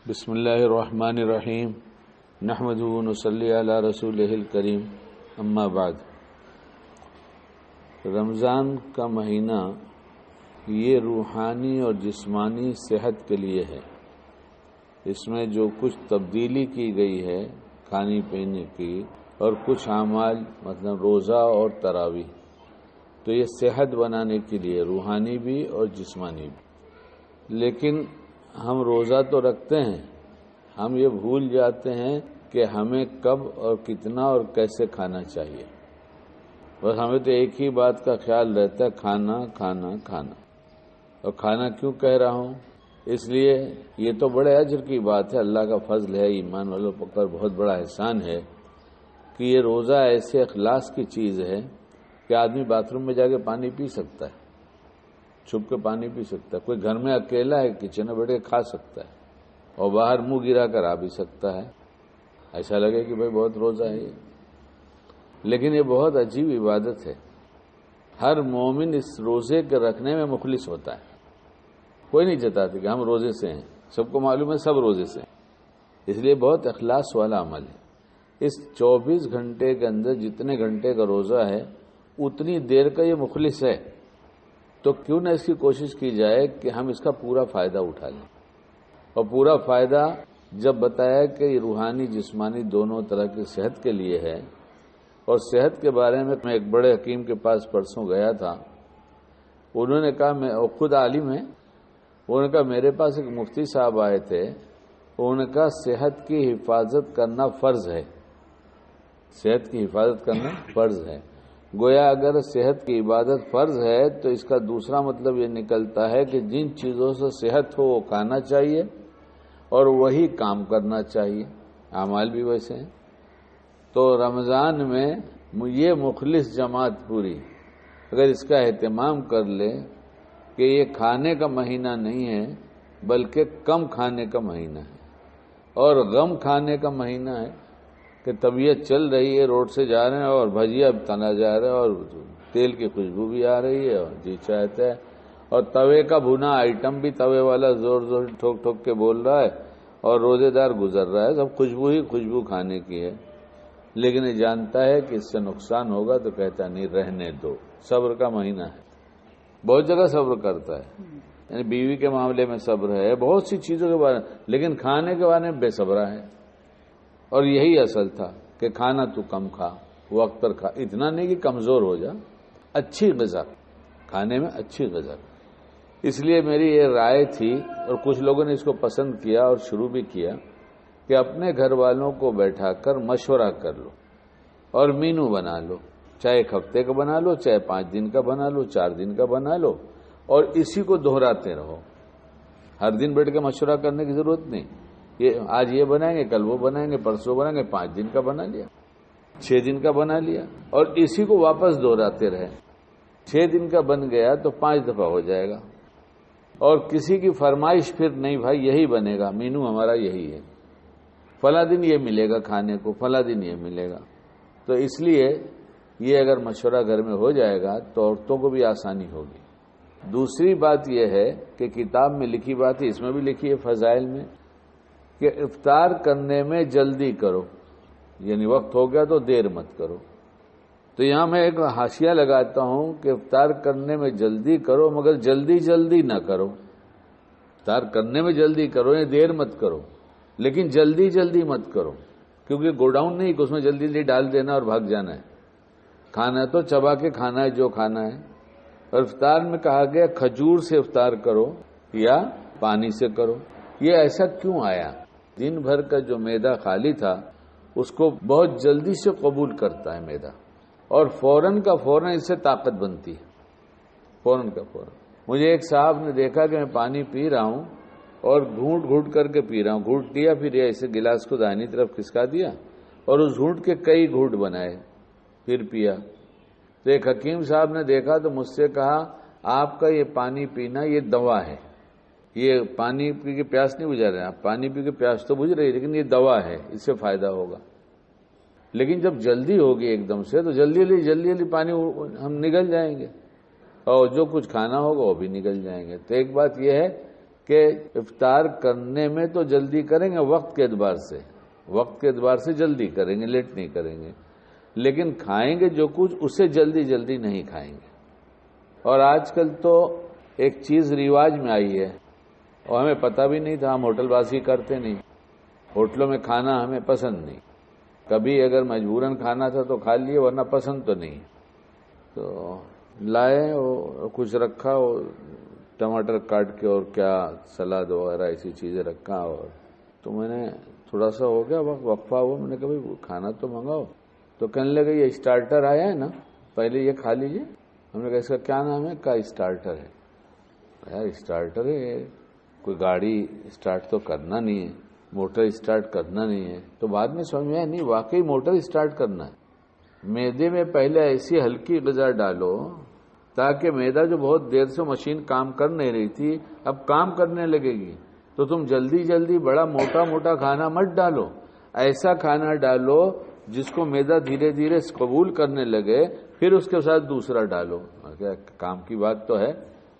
بسم اللہ الرحمن الرحیم نحمدہ و نصلی علی رسولہ الکریم اما بعد۔ رمضان کا مہینہ یہ روحانی اور جسمانی صحت کے لیے ہے۔ اس میں جو کچھ تبدیلی کی گئی ہے کھانے پینے کی اور کچھ اعمال مطلب روزہ اور تراویح، تو یہ صحت بنانے کے لیے روحانی بھی اور جسمانی بھی۔ لیکن ہم روزہ تو رکھتے ہیں، ہم یہ بھول جاتے ہیں کہ ہمیں کب اور کتنا اور کیسے کھانا چاہیے۔ بس ہمیں تو ایک ہی بات کا خیال رہتا ہے، کھانا کھانا کھانا۔ اور کھانا کیوں کہہ رہا ہوں؟ اس لیے یہ تو بڑے اجر کی بات ہے، اللہ کا فضل ہے، ایمان والوں پر بہت بڑا احسان ہے کہ یہ روزہ ایسے اخلاص کی چیز ہے کہ آدمی باتھ روم میں جا کے پانی پی سکتا ہے، چھپ کے پانی پی سکتا ہے، کوئی گھر میں اکیلا ہے کچن میں بیٹھ کے کھا سکتا ہے اور باہر منہ گرا کر آ بھی سکتا ہے، ایسا لگے کہ بھائی بہت روزہ ہے یہ۔ لیکن یہ بہت عجیب عبادت ہے۔ ہر مومن اس روزے کے رکھنے میں مخلص ہوتا ہے، کوئی نہیں جتاتے کہ ہم روزے سے ہیں، سب کو معلوم ہے سب روزے سے ہیں، اس لیے بہت اخلاص والا عمل ہے۔ اس 24 گھنٹے کے اندر جتنے گھنٹے کا روزہ ہے اتنی دیر کا یہ مخلص ہے، تو کیوں نہ اس کی کوشش کی جائے کہ ہم اس کا پورا فائدہ اٹھا لیں۔ اور پورا فائدہ جب بتایا کہ یہ روحانی جسمانی دونوں طرح کی صحت کے لیے ہے، اور صحت کے بارے میں ایک بڑے حکیم کے پاس پرسوں گیا تھا، انہوں نے کہا، میں خود عالم ہیں، انہوں نے کہا میرے پاس ایک مفتی صاحب آئے تھے، انہوں نے کہا صحت کی حفاظت کرنا فرض ہے، صحت کی حفاظت کرنا فرض ہے۔ گویا اگر صحت کی عبادت فرض ہے تو اس کا دوسرا مطلب یہ نکلتا ہے کہ جن چیزوں سے صحت ہو وہ کھانا چاہیے اور وہی کام کرنا چاہیے، اعمال بھی ویسے ہیں۔ تو رمضان میں یہ مخلص جماعت پوری اگر اس کا اہتمام کر لے کہ یہ کھانے کا مہینہ نہیں ہے بلکہ کم کھانے کا مہینہ ہے اور غم کھانے کا مہینہ ہے، کہ طبیعت چل رہی ہے، روڈ سے جا رہے ہیں اور بھجیا تنا جا رہا ہے اور تیل کی خوشبو بھی آ رہی ہے اور جی چاہتا ہے، اور توے کا بھنا آئٹم بھی توے والا زور زور ٹھوک ٹھوک کے بول رہا ہے اور روزے دار گزر رہا ہے، سب خوشبو ہی خوشبو کھانے کی ہے، لیکن یہ جانتا ہے کہ اس سے نقصان ہوگا تو کہتا نہیں رہنے دو، صبر کا مہینہ ہے، بہت جگہ صبر کرتا ہے، یعنی بیوی کے معاملے میں صبر ہے، بہت سی چیزوں کے بارے میں، لیکن کھانے کے بارے میں بے صبرا ہے۔ اور یہی اصل تھا کہ کھانا تو کم کھا، وقت پر کھا، اتنا نہیں کہ کمزور ہو جا، اچھی غذا کھانے میں، اچھی غذا۔ اس لیے میری یہ رائے تھی اور کچھ لوگوں نے اس کو پسند کیا اور شروع بھی کیا کہ اپنے گھر والوں کو بیٹھا کر مشورہ کر لو اور مینو بنا لو، چاہے ایک ہفتے کا بنا لو، چاہے 5 دن کا بنا لو، 4 دن کا بنا لو، اور اسی کو دہراتے رہو۔ ہر دن بیٹھ کے مشورہ کرنے کی ضرورت نہیں، یہ آج یہ بنائیں گے، کل وہ بنائیں گے، پرسوں بنائیں گے، 5 دن کا بنا لیا، 6 دن کا بنا لیا، اور اسی کو واپس دہراتے رہے۔ 6 دن کا بن گیا تو 5 دفعہ ہو جائے گا، اور کسی کی فرمائش پھر نہیں، بھائی یہی بنے گا، مینو ہمارا یہی ہے، فلاں دن یہ ملے گا کھانے کو، فلاں دن یہ ملے گا۔ تو اس لیے یہ اگر مشورہ گھر میں ہو جائے گا تو عورتوں کو بھی آسانی ہوگی۔ دوسری بات یہ ہے کہ کتاب میں لکھی بات ہے، اس میں بھی لکھی ہے فضائل میں، کہ افطار کرنے میں جلدی کرو، یعنی وقت ہو گیا تو دیر مت کرو۔ تو یہاں میں ایک حاشیہ لگاتا ہوں کہ افطار کرنے میں جلدی کرو، مگر جلدی جلدی نہ کرو۔ افطار کرنے میں جلدی کرو، یہ دیر مت کرو، لیکن جلدی جلدی مت کرو، کیونکہ گو ڈاؤن نہیں کہ اس میں جلدی جلدی ڈال دینا اور بھاگ جانا ہے، کھانا تو چبا کے کھانا ہے جو کھانا ہے۔ اور افطار میں کہا گیا کھجور سے افطار کرو یا پانی سے کرو۔ یہ ایسا کیوں آیا؟ دن بھر کا جو معدہ خالی تھا اس کو بہت جلدی سے قبول کرتا ہے معدہ، اور فوراً کا فوراً اس سے طاقت بنتی ہے، فوراً کا فوراً۔ مجھے ایک صاحب نے دیکھا کہ میں پانی پی رہا ہوں اور گھونٹ گھونٹ کر کے پی رہا ہوں، گھونٹ لیا پھر ایسے گلاس کو دائنی طرف کھسکا دیا اور اس گھونٹ کے کئی گھونٹ بنائے پھر پیا۔ تو ایک حکیم صاحب نے دیکھا تو مجھ سے کہا، آپ کا یہ پانی پینا یہ دوا ہے، یہ پانی پی کے پیاس نہیں بجھا رہے، آپ پانی پی کے پیاس تو بجھ رہی لیکن یہ دوا ہے، اس سے فائدہ ہوگا۔ لیکن جب جلدی ہوگی ایک دم سے تو جلدی جلدی پانی ہم نگل جائیں گے، اور جو کچھ کھانا ہوگا وہ بھی نگل جائیں گے۔ تو ایک بات یہ ہے کہ کہ افطار کرنے میں تو جلدی کریں گے وقت کے اعتبار سے جلدی کریں گے، لیٹ نہیں کریں گے، لیکن کھائیں گے جو کچھ اسے جلدی نہیں کھائیں گے۔ اور آج کل تو ایک چیز رواج میں آئی ہے اور ہمیں پتہ بھی نہیں تھا، ہم ہوٹل بازی کرتے نہیں، ہوٹلوں میں کھانا ہمیں پسند نہیں، کبھی اگر مجبوراً کھانا تھا تو کھا لیے ورنہ پسند تو نہیں۔ تو لائے اور کچھ رکھا اور ٹماٹر کاٹ کے اور کیا سلاد وغیرہ ایسی چیزیں رکھا، اور تو میں نے تھوڑا سا ہو گیا وقفہ ہوا، میں نے کہا بھائی کھانا تو منگاؤ، تو کہنے لگے یہ اسٹارٹر آیا ہے نا، پہلے یہ کھا لیجئے۔ ہم نے کہا اس کا کیا نام ہے؟ کہا اسٹارٹر ہے۔ یار اسٹارٹر ہے، کوئی گاڑی اسٹارٹ تو کرنا نہیں ہے، موٹر اسٹارٹ کرنا نہیں ہے، تو بعد میں سمجھ میں آیا نہیں واقعی موٹر اسٹارٹ کرنا ہے۔ معدے میں پہلے ایسی ہلکی غذا ڈالو تاکہ معدہ جو بہت دیر سے مشین کام کر نہیں رہی تھی اب کام کرنے لگے گی، تو تم جلدی بڑا موٹا کھانا مت ڈالو، ایسا کھانا ڈالو جس کو معدہ دھیرے دھیرے قبول کرنے لگے، پھر اس کے ساتھ دوسرا ڈالو۔ کام کی بات تو ہے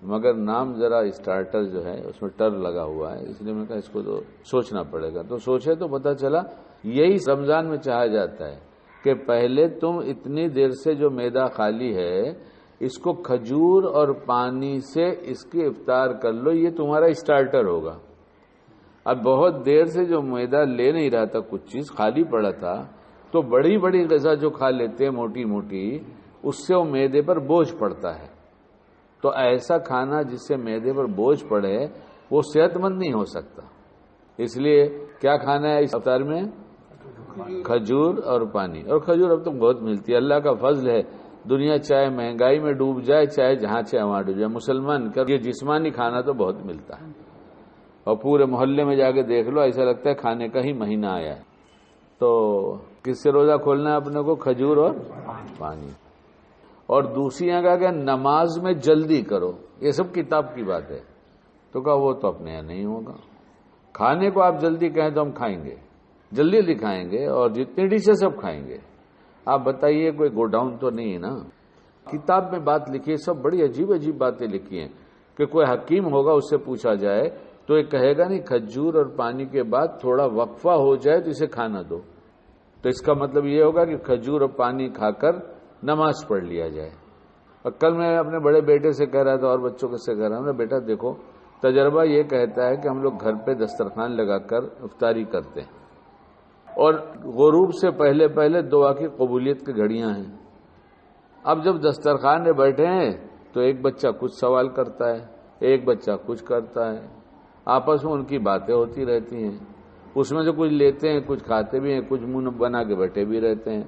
مگر نام ذرا اسٹارٹر جو ہے اس میں ٹر لگا ہوا ہے، اس لیے میں کہا اس کو تو سوچنا پڑے گا۔ تو سوچے تو پتہ چلا یہی رمضان میں چاہا جاتا ہے کہ پہلے تم اتنی دیر سے جو معدہ خالی ہے اس کو کھجور اور پانی سے اس کی افطار کر لو، یہ تمہارا اسٹارٹر ہوگا۔ اب بہت دیر سے جو معدہ لے نہیں رہا تھا، کچھ چیز خالی پڑا تھا، تو بڑی غذا جو کھا لیتے ہیں موٹی اس سے وہ معدے پر بوجھ پڑتا ہے۔ تو ایسا کھانا جس سے معدے پر بوجھ پڑے وہ صحت مند نہیں ہو سکتا، اس لیے کیا کھانا ہے اس افطار میں؟ کھجور اور پانی۔ اور کھجور اب تو بہت ملتی ہے، اللہ کا فضل ہے، دنیا چاہے مہنگائی میں ڈوب جائے چاہے جہاں چاہے وہاں ڈوب جائے، مسلمان کا یہ جسمانی کھانا تو بہت ملتا ہے، اور پورے محلے میں جا کے دیکھ لو ایسا لگتا ہے کھانے کا ہی مہینہ آیا ہے۔ تو کس سے روزہ کھولنا ہے اپنے کو؟ کھجور اور پانی۔ اور دوسری جگہ کہ نماز میں جلدی کرو، یہ سب کتاب کی بات ہے، تو کہا وہ تو اپنے یہاں نہیں ہوگا، کھانے کو آپ جلدی کہیں تو ہم کھائیں گے، جلدی کھائیں گے اور جتنی ڈشیں سب کھائیں گے۔ آپ بتائیے کوئی گو ڈاؤن تو نہیں ہے نا؟ کتاب میں بات لکھی ہے، سب بڑی عجیب باتیں لکھی ہیں کہ کوئی حکیم ہوگا اس سے پوچھا جائے تو یہ کہے گا نہیں کھجور اور پانی کے بعد تھوڑا وقفہ ہو جائے تو اسے کھانا دو، تو اس کا مطلب یہ ہوگا کہ کھجور اور پانی کھا کر نماز پڑھ لیا جائے۔ اور کل میں اپنے بڑے بیٹے سے کہہ رہا تھا اور بچوں سے کہہ رہا ہوں، بیٹا دیکھو تجربہ یہ کہتا ہے کہ ہم لوگ گھر پہ دسترخوان لگا کر افطاری کرتے ہیں اور غروب سے پہلے دعا کی قبولیت کی گھڑیاں ہیں۔ اب جب دسترخوان میں بیٹھے ہیں تو ایک بچہ کچھ سوال کرتا ہے، ایک بچہ کچھ کرتا ہے، آپس میں ان کی باتیں ہوتی رہتی ہیں، اس میں سے کچھ لیتے ہیں کچھ کھاتے بھی ہیں، کچھ منہ بنا کے بیٹھے بھی رہتے ہیں۔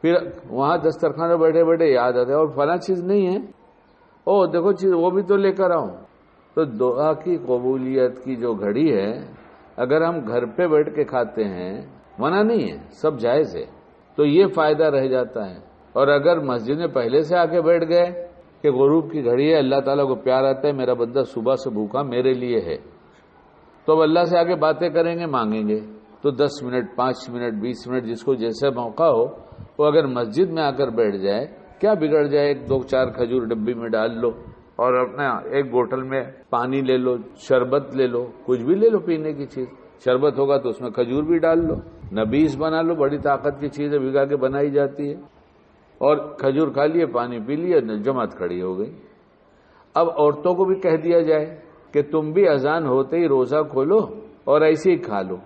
پھر وہاں دسترخوان میں بیٹھے یاد آتا ہے اور فلاں چیز نہیں ہے، او دیکھو چیز وہ بھی تو لے کر آؤں۔ تو دعا کی قبولیت کی جو گھڑی ہے اگر ہم گھر پہ بیٹھ کے کھاتے ہیں، منع نہیں ہے، سب جائز ہے، تو یہ فائدہ رہ جاتا ہے۔ اور اگر مسجد میں پہلے سے آ کے بیٹھ گئے کہ غروب کی گھڑی ہے، اللہ تعالیٰ کو پیار آتا ہے میرا بندہ صبح سے بھوکا میرے لیے ہے، تو اب اللہ سے آگے باتیں کریں گے، مانگیں گے، تو 10 منٹ 5 منٹ 20 منٹ جس کو جیسے موقع ہو وہ اگر مسجد میں آ کر بیٹھ جائے، کیا بگڑ جائے؟ 1 2 4 کھجور ڈبی میں ڈال لو اور اپنا ایک بوتل میں پانی لے لو، شربت لے لو، کچھ بھی لے لو پینے کی چیز، شربت ہوگا تو اس میں کھجور بھی ڈال لو، نبیز بنا لو، بڑی طاقت کی چیز ہے، بھگا کے بنائی جاتی ہے، اور کھجور کھا لیے پانی پی لیے، جماعت کھڑی ہو گئی۔ اب عورتوں کو بھی کہہ دیا جائے کہ تم بھی اذان ہوتے ہی روزہ کھولو اور ایسے ہی کھا لو،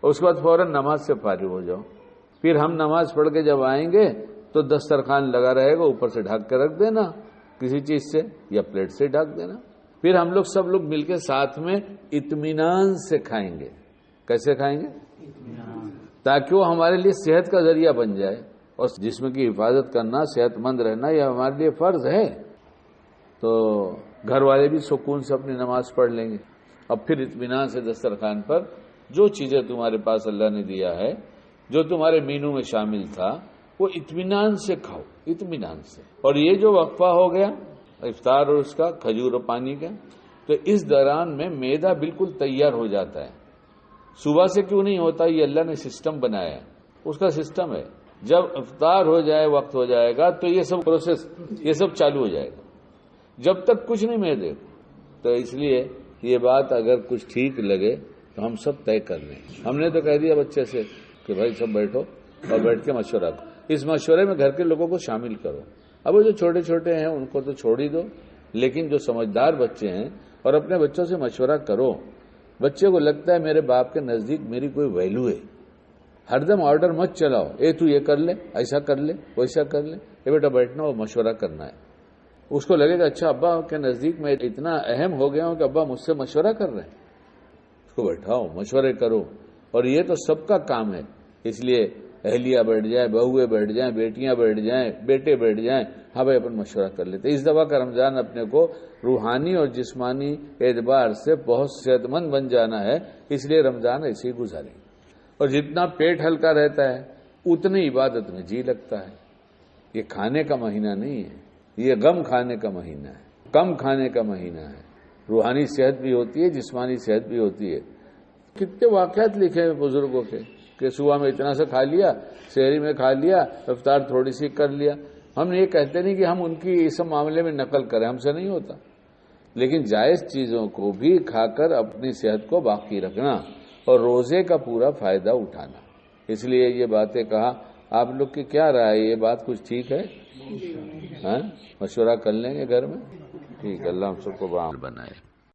اس کے بعد فوراً نماز سے فارغ ہو جاؤ، پھر ہم نماز پڑھ کے جب آئیں گے تو دسترخوان لگا رہے گا، اوپر سے ڈھک کے رکھ دینا کسی چیز سے یا پلیٹ سے ڈھک دینا، پھر ہم لوگ سب لوگ مل کے ساتھ میں اطمینان سے کھائیں گے۔ کیسے کھائیں گے؟ تاکہ وہ ہمارے لیے صحت کا ذریعہ بن جائے، اور جسم کی حفاظت کرنا، صحت مند رہنا یہ ہمارے لیے فرض ہے، تو گھر والے بھی سکون سے اپنی نماز پڑھ لیں گے۔ اب پھر اطمینان سے دسترخوان پر جو چیزیں تمہارے پاس اللہ نے دیا ہے، جو تمہارے مینو میں شامل تھا، وہ اطمینان سے کھاؤ، اطمینان سے۔ اور یہ جو وقفہ ہو گیا افطار اور اس کا کھجور اور پانی کا، تو اس دوران میں معدہ بالکل تیار ہو جاتا ہے۔ صبح سے کیوں نہیں ہوتا؟ یہ اللہ نے سسٹم بنایا ہے، اس کا سسٹم ہے، جب افطار ہو جائے وقت ہو جائے گا تو یہ سب پروسیس یہ سب چالو ہو جائے گا، جب تک کچھ نہیں معدے، تو اس لیے یہ بات اگر کچھ ٹھیک لگے تو ہم سب طے کر لیں. ہم نے تو کہہ دیا بچے سے کہ بھائی سب بیٹھو اور بیٹھ کے مشورہ کرو. اس مشورے میں گھر کے لوگوں کو شامل کرو. اب وہ جو چھوٹے چھوٹے ہیں ان کو تو چھوڑ ہی دو، لیکن جو سمجھدار بچے ہیں اور اپنے بچوں سے مشورہ کرو. بچے کو لگتا ہے میرے باپ کے نزدیک میری کوئی ویلو ہے. ہر دم آرڈر مت چلاؤ، تو یہ کر لے، ایسا کر لے، ویسا کر لے. بیٹا بیٹھنا اور مشورہ کرنا ہے. اس کو لگے گا اچھا ابا کے نزدیک میں اتنا اہم ہو گیا ہوں کہ ابا مجھ سے مشورہ کر رہے ہیں. اس کو بیٹھاؤ، مشورے کرو. اور یہ تو سب کا کام ہے. اس لیے اہلیہ بیٹھ جائیں، بہویں بیٹھ جائیں، بیٹیاں بیٹھ جائیں، بیٹے بیٹھ جائیں. ہاں بھائی اپن مشورہ کر لیتے. اس دفعہ کا رمضان اپنے کو روحانی اور جسمانی اعتبار سے بہت صحت مند بن جانا ہے. اس لیے رمضان ایسے ہی گزاریں. اور جتنا پیٹ ہلکا رہتا ہے اتنی عبادت میں جی لگتا ہے. یہ کھانے کا مہینہ نہیں ہے، یہ غم کھانے کا مہینہ ہے، کم کھانے کا مہینہ ہے. روحانی صحت بھی ہوتی ہے، جسمانی صحت بھی ہوتی ہے. کتنے واقعات لکھے ہیں بزرگوں کے کہ صبح میں اتنا سا کھا لیا، سحری میں کھا لیا، افطار تھوڑی سی کر لیا. ہم یہ کہتے نہیں کہ ہم ان کی اس معاملے میں نقل کریں، ہم سے نہیں ہوتا. لیکن جائز چیزوں کو بھی کھا کر اپنی صحت کو باقی رکھنا اور روزے کا پورا فائدہ اٹھانا. اس لیے یہ باتیں کہا. آپ لوگ کی کیا رائے؟ یہ بات کچھ ٹھیک ہے؟ مشورہ کر لیں گے گھر میں. ٹھیک ہے. اللہ ہم سب کو عمل بنائے.